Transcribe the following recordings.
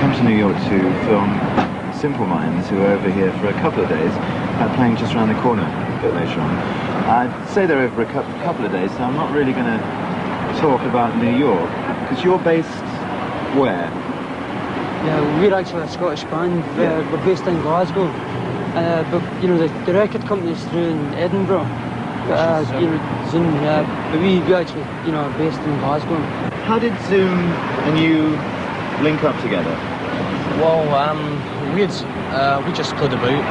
come to New York to film Simple Minds, who are over here for a couple of days, playing just around the corner a bit later on. I'd say they're over a couple of days, so I'm not really going to talk about New York, because you're based where? Yeah, we're actually a Scottish band. We're based in Glasgow, but you know the record company's through in Edinburgh. But you know, Zoom, but we actually, you know, are based in Glasgow. How did Zoom and you link up together? Well, we just played about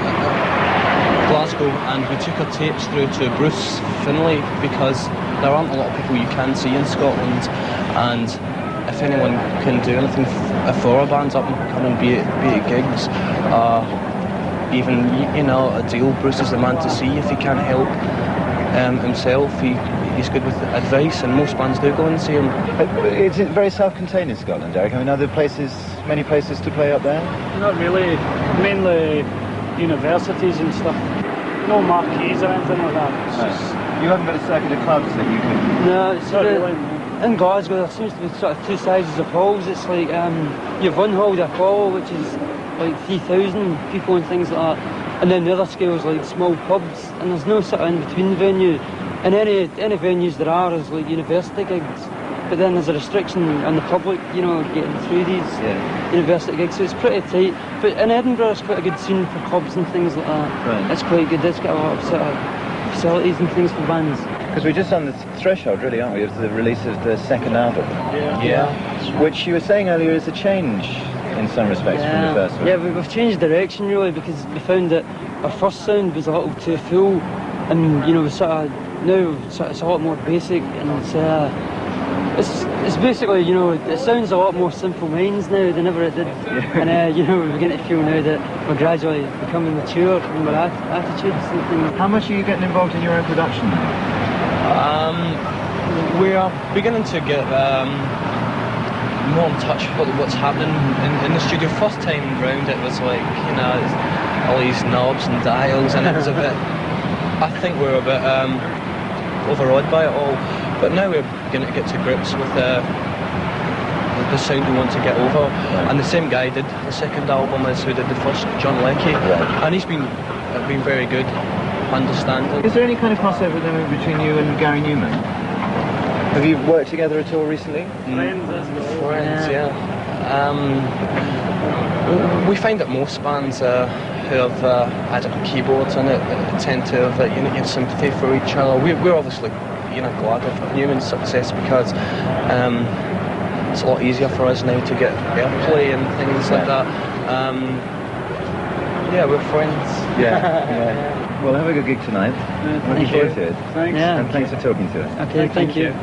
Glasgow, and we took our tapes through to Bruce, Finlay, because there aren't a lot of people you can see in Scotland, and if anyone can do anything for a band up and coming, be it gigs, even, you know, a deal, Bruce is the man to see if he can't help himself. He's good with advice, and most bands do go and see him. Is it very self-contained in Scotland, Derek? I mean, are there many places to play up there? Not really. Mainly universities and stuff. No marquees or anything like that. You haven't got a circuit of clubs that you can... No, it's in Glasgow there seems to be sort of two sizes of halls. It's like, you've one hall, the Apollo, which is like 3,000 people and things like that. And then the other scale is like small pubs, and there's no sort of in-between venue. And any venues there are is like university gigs. But then there's a restriction on the public, you know, getting through these university gigs, so it's pretty tight. But in Edinburgh, it's quite a good scene for clubs and things like that. Right. It's quite good. It's got a lot of sort of facilities and things for bands. Because we're just on the threshold, really, aren't we, of the release of the second album? Yeah. Which you were saying earlier is a change in some respects from the first one. Yeah, we've changed direction really, because we found that our first sound was a little too full, and you know, we sort of now it's a lot more basic, and it's basically, you know, it sounds a lot more Simple Minds now than ever it did. And you know, we're beginning to feel now that we're gradually becoming mature in our attitudes and things. How much are you getting involved in your own production now? We are beginning to get more in touch with what's happening in the studio. First time round it was like, you know, all these knobs and dials, and it was a bit, I think we were a bit overawed by it all. But now we're beginning to get to grips with the sound we want to get over. And the same guy did the second album as who did the first, John Leckie, and he's been very good, understanding. Is there any kind of crossover then between you and Gary Newman? Have you worked together at all recently? Friends, yeah. We find that most bands who have adequate keyboards in it tend to have unity and sympathy for each other. We're obviously, you know, glad of Newman's success, because it's a lot easier for us now to get airplay and things like that. Yeah, we're friends. Yeah. Well, have a good gig tonight. Looking forward to it. Thanks. Yeah. And thanks for talking to us. Okay, thank you.